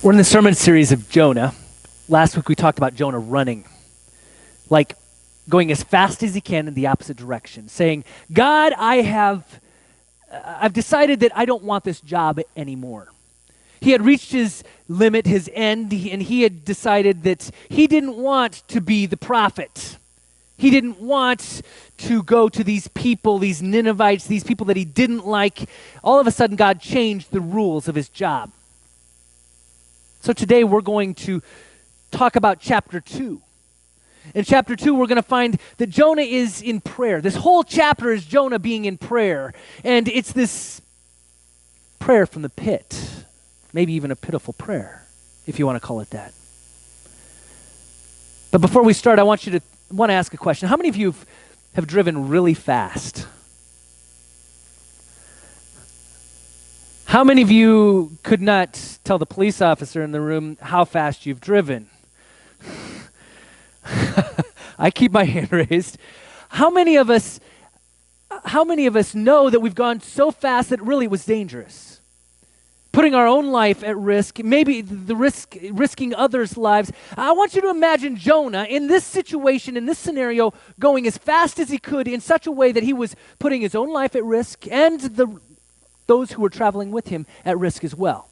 We're in the sermon series of Jonah. Last week we talked about Jonah running, like going as fast as he can in the opposite direction, saying, God, I've decided that I don't want this job anymore. He had reached his limit, his end, and he had decided that he didn't want to be the prophet. He didn't want to go to these people, these Ninevites, these people that he didn't like. All of a sudden, God changed the rules of his job. So today we're going to talk about chapter 2. In chapter 2, we're going to find that Jonah is in prayer. This whole chapter is Jonah being in prayer. And it's this prayer from the pit. Maybe even a pitiful prayer, if you want to call it that. But before we start, I want to ask a question. How many of you have driven really fast? How many of you could not tell the police officer in the room how fast you've driven? I keep my hand raised. How many of us know that we've gone so fast that it really was dangerous? Putting our own life at risk, maybe risking others' lives. I want you to imagine Jonah in this situation, in this scenario, going as fast as he could in such a way that he was putting his own life at risk and those who were traveling with him at risk as well.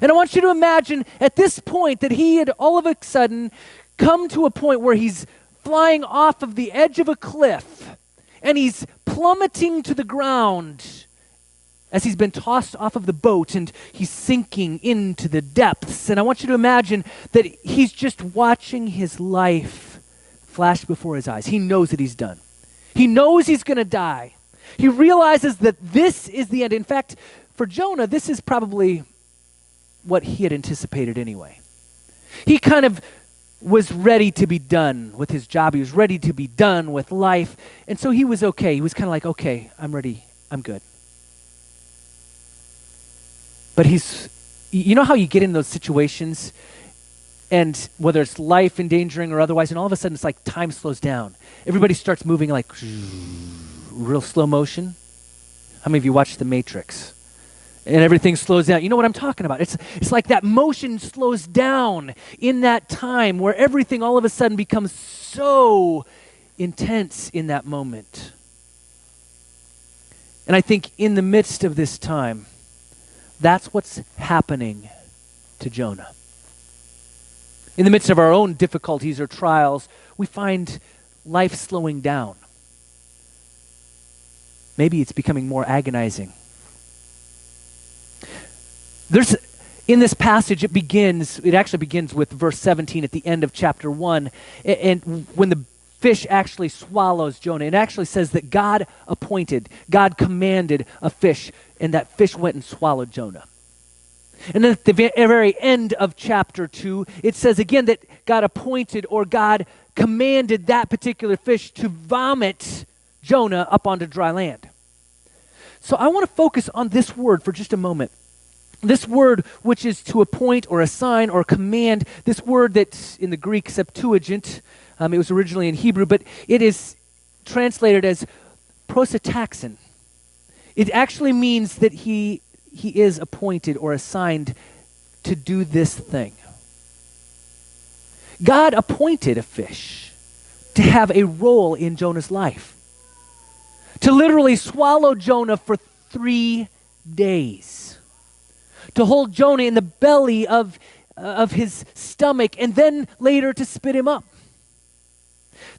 And I want you to imagine at this point that he had all of a sudden come to a point where he's flying off of the edge of a cliff and he's plummeting to the ground as he's been tossed off of the boat and he's sinking into the depths. And I want you to imagine that he's just watching his life flash before his eyes. He knows that he's done. He knows he's going to die. He realizes that this is the end. In fact, for Jonah, this is probably what he had anticipated anyway. He kind of was ready to be done with his job. He was ready to be done with life. And so he was okay. He was kind of like, okay, I'm ready. I'm good. But you know how you get in those situations and whether it's life endangering or otherwise, and all of a sudden it's like time slows down. Everybody starts moving like real slow motion. How many of you watched The Matrix? And everything slows down. You know what I'm talking about. It's like that motion slows down in that time where everything all of a sudden becomes so intense in that moment. And I think in the midst of this time, that's what's happening to Jonah. In the midst of our own difficulties or trials, we find life slowing down. Maybe it's becoming more agonizing. In this passage, it actually begins with verse 17 at the end of chapter 1. And when the fish actually swallows Jonah, it actually says that God commanded a fish, and that fish went and swallowed Jonah. And then at the very end of chapter 2, it says again that God appointed or God commanded that particular fish to vomit Jonah up onto dry land. So I want to focus on this word for just a moment. This word, which is to appoint or assign or command, this word that's in the Greek Septuagint, it was originally in Hebrew, but it is translated as prositaxin. It actually means that he is appointed or assigned to do this thing. God appointed a fish to have a role in Jonah's life, to literally swallow Jonah for 3 days, to hold Jonah in the belly of his stomach, and then later to spit him up.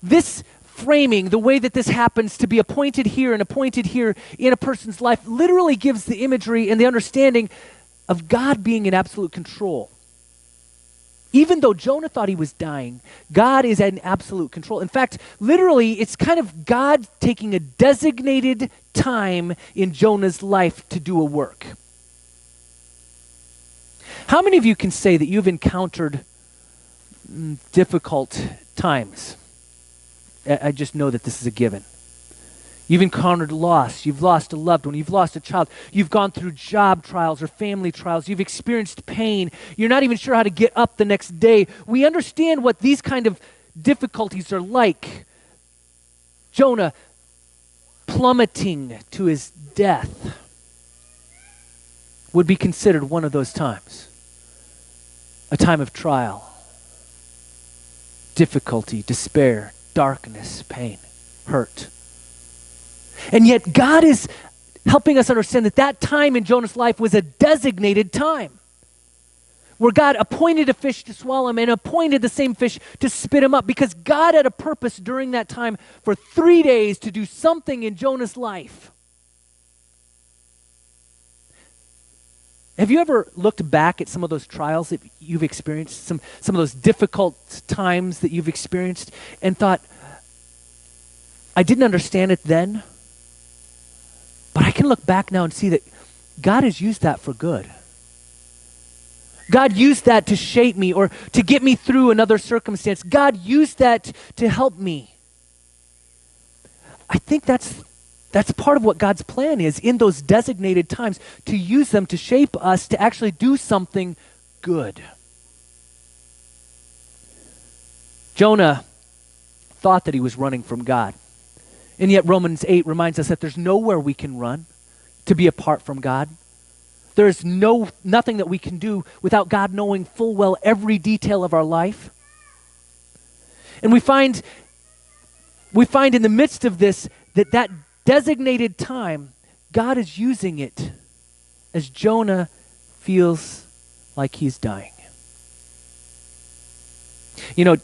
This framing, the way that this happens to be appointed here and appointed here in a person's life, literally gives the imagery and the understanding of God being in absolute control. Even though Jonah thought he was dying, God is in absolute control. In fact, literally, it's kind of God taking a designated time in Jonah's life to do a work. How many of you can say that you've encountered difficult times? I just know that this is a given. You've encountered loss. You've lost a loved one. You've lost a child. You've gone through job trials or family trials. You've experienced pain. You're not even sure how to get up the next day. We understand what these kind of difficulties are like. Jonah plummeting to his death would be considered one of those times. a time of trial, difficulty, despair, darkness, pain, hurt. And yet God is helping us understand that that time in Jonah's life was a designated time where God appointed a fish to swallow him and appointed the same fish to spit him up, because God had a purpose during that time for 3 days to do something in Jonah's life. Have you ever looked back at some of those trials that you've experienced, some of those difficult times that you've experienced, and thought, I didn't understand it then, but I can look back now and see that God has used that for good. God used that to shape me or to get me through another circumstance. God used that to help me. I think that's part of what God's plan is in those designated times, to use them to shape us to actually do something good. Jonah thought that he was running from God. And yet Romans 8 reminds us that there's nowhere we can run to be apart from God. There's nothing that we can do without God knowing full well every detail of our life. And we find in the midst of this that designated time, God is using it as Jonah feels like he's dying. You know,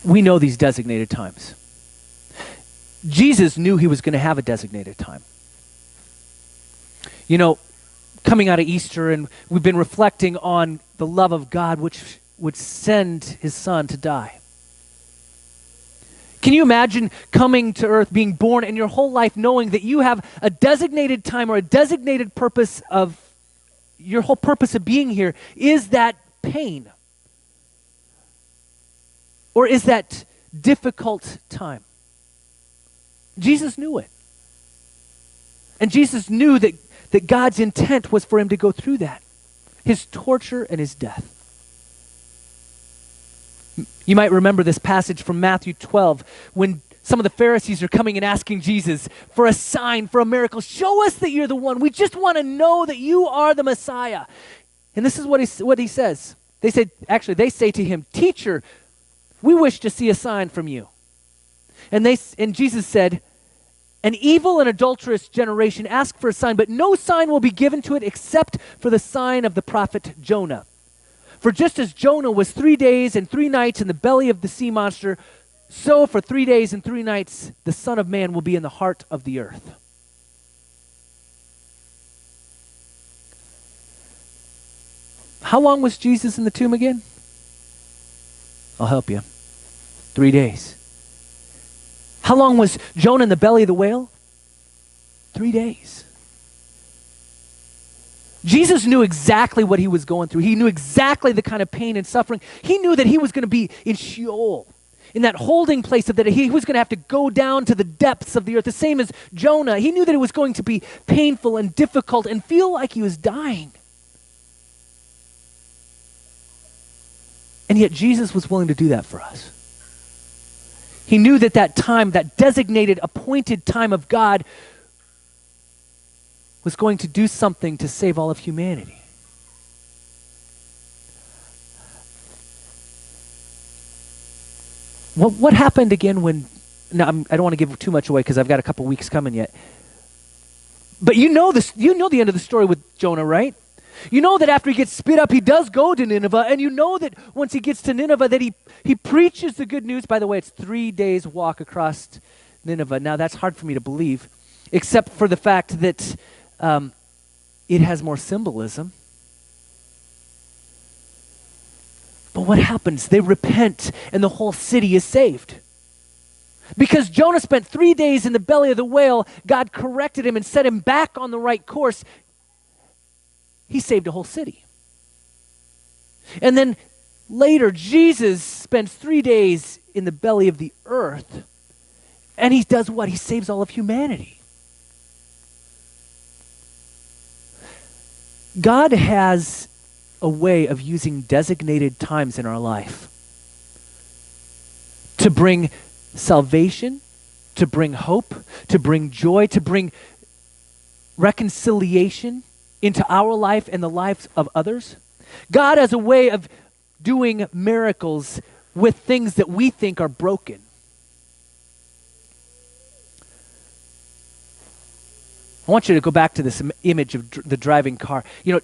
we know these designated times. Jesus knew he was going to have a designated time. You know, coming out of Easter, and we've been reflecting on the love of God, which would send his son to die. Can you imagine coming to earth, being born, and your whole life knowing that you have a designated time or a designated purpose of, your whole purpose of being here is that pain? Or is that difficult time? Jesus knew it. And Jesus knew that God's intent was for him to go through that, his torture and his death. You might remember this passage from Matthew 12 when some of the Pharisees are coming and asking Jesus for a sign, for a miracle. Show us that you're the one. We just want to know that you are the Messiah. And this is what he says. They say to him, "Teacher, we wish to see a sign from you." And Jesus said, "An evil and adulterous generation asks for a sign, but no sign will be given to it except for the sign of the prophet Jonah. For just as Jonah was 3 days and 3 nights in the belly of the sea monster, so for 3 days and 3 nights the Son of Man will be in the heart of the earth." How long was Jesus in the tomb again? I'll help you. 3 days. How long was Jonah in the belly of the whale? 3 days. Jesus knew exactly what he was going through. He knew exactly the kind of pain and suffering. He knew that he was going to be in Sheol, in that holding place of that. He was going to have to go down to the depths of the earth, the same as Jonah. He knew that it was going to be painful and difficult and feel like he was dying. And yet Jesus was willing to do that for us. He knew that time, that designated, appointed time of God, was going to do something to save all of humanity. What happened again when... Now, I don't want to give too much away because I've got a couple weeks coming yet. But you know this. You know the end of the story with Jonah, right? You know that after he gets spit up, he does go to Nineveh, and you know that once he gets to Nineveh, that he preaches the good news. By the way, it's 3 days walk across Nineveh. Now, that's hard for me to believe, except for the fact that it has more symbolism. But what happens? They repent, and the whole city is saved. Because Jonah spent 3 days in the belly of the whale, God corrected him and set him back on the right course. He saved a whole city. And then later, Jesus spends 3 days in the belly of the earth, and he does what? He saves all of humanity. God has a way of using designated times in our life to bring salvation, to bring hope, to bring joy, to bring reconciliation, into our life and the lives of others. God has a way of doing miracles with things that we think are broken. I want you to go back to this image of the driving car. You know,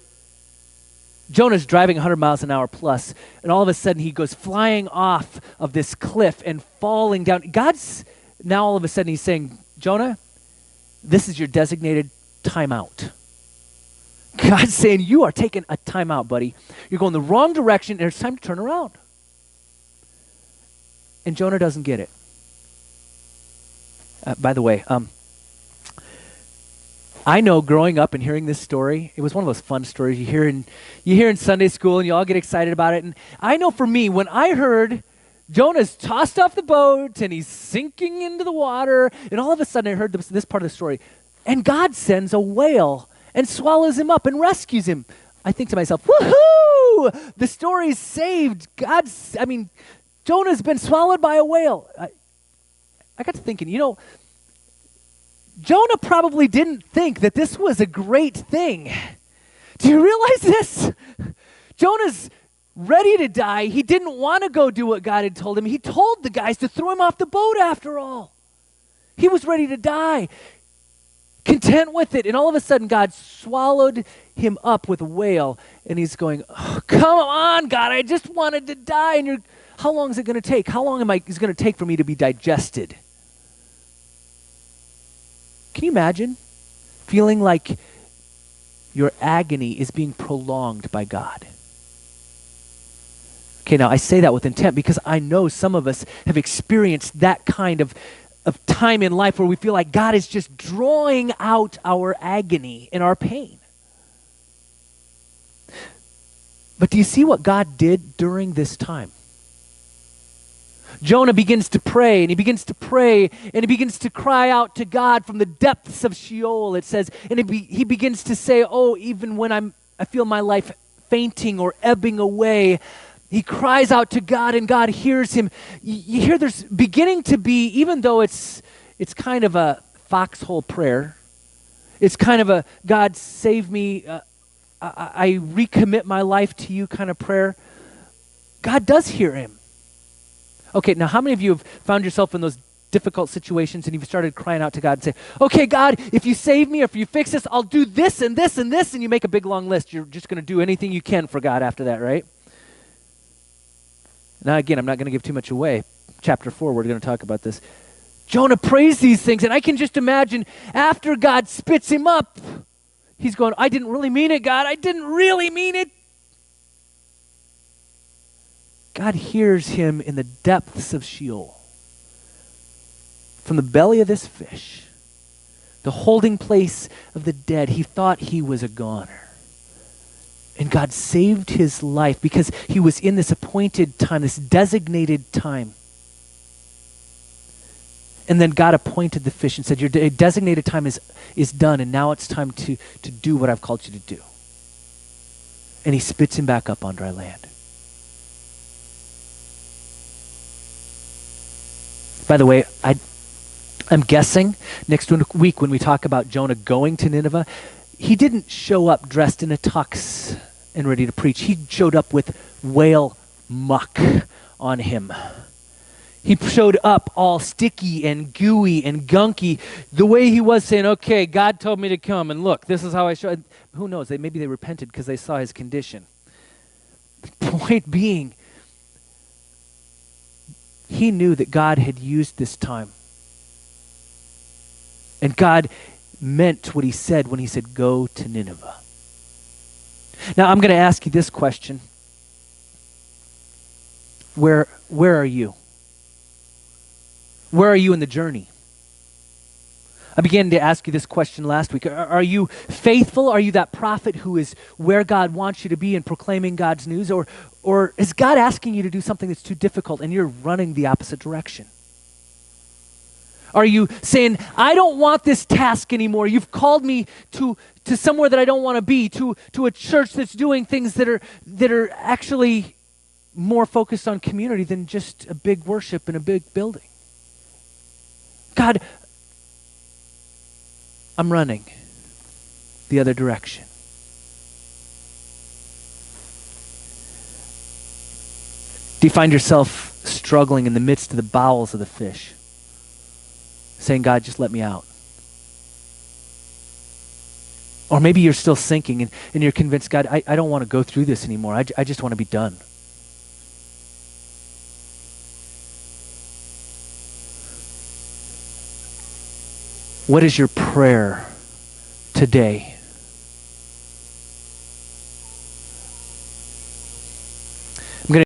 Jonah's driving 100 miles an hour plus, and all of a sudden he goes flying off of this cliff and falling down. God's now all of a sudden he's saying, Jonah, this is your designated timeout. God's saying, you are taking a timeout, buddy. You're going the wrong direction, and it's time to turn around. And Jonah doesn't get it. By the way, I know growing up and hearing this story, it was one of those fun stories you hear in Sunday school and you all get excited about it. And I know for me, when I heard Jonah's tossed off the boat and he's sinking into the water, and all of a sudden I heard this part of the story, and God sends a whale and swallows him up and rescues him. I think to myself, woohoo! The story's saved. Jonah's been swallowed by a whale. I got to thinking, Jonah probably didn't think that this was a great thing. Do you realize this? Jonah's ready to die. He didn't want to go do what God had told him. He told the guys to throw him off the boat after all. He was ready to die, content with it. And all of a sudden, God swallowed him up with a whale. And he's going, oh, come on, God, I just wanted to die. And how long is it going to take? How long is it going to take for me to be digested? Can you imagine feeling like your agony is being prolonged by God? Okay, now I say that with intent because I know some of us have experienced that kind of time in life where we feel like God is just drawing out our agony and our pain. But do you see what God did during this time? Jonah begins to pray, and he begins to pray, and he begins to cry out to God from the depths of Sheol, it says. And he begins to say, oh, even when I feel my life fainting or ebbing away, he cries out to God, and God hears him. You hear there's beginning to be, even though it's kind of a foxhole prayer, it's kind of a, God, save me, I recommit my life to you kind of prayer. God does hear him. Okay, now how many of you have found yourself in those difficult situations and you've started crying out to God and say, okay, God, if you save me or if you fix this, I'll do this and this and this, and you make a big long list. You're just going to do anything you can for God after that, right? Now again, I'm not going to give too much away. Chapter 4, we're going to talk about this. Jonah prays these things, and I can just imagine after God spits him up, he's going, I didn't really mean it, God. I didn't really mean it. God hears him in the depths of Sheol. From the belly of this fish, the holding place of the dead, he thought he was a goner. And God saved his life because he was in this appointed time, this designated time. And then God appointed the fish and said, your designated time is done, and now it's time to do what I've called you to do. And he spits him back up on dry land. By the way, I'm guessing next week when we talk about Jonah going to Nineveh, he didn't show up dressed in a tux and ready to preach. He showed up with whale muck on him. He showed up all sticky and gooey and gunky, the way he was saying, okay, God told me to come, and look, this is how I show. Who knows? Maybe they repented because they saw his condition. The point being, he knew that God had used this time. And God meant what he said when he said, go to Nineveh. Now, I'm going to ask you this question. Where are you? Where are you in the journey? I began to ask you this question last week. Are you faithful? Are you that prophet who is where God wants you to be and proclaiming God's news? Or is God asking you to do something that's too difficult and you're running the opposite direction? Are you saying, I don't want this task anymore. You've called me to somewhere that I don't want to be, to a church that's doing things that are actually more focused on community than just a big worship in a big building. God, I'm running the other direction. Do you find yourself struggling in the midst of the bowels of the fish, saying, God, just let me out? Or maybe you're still sinking and you're convinced, God, I don't want to go through this anymore. I just want to be done. What is your prayer today?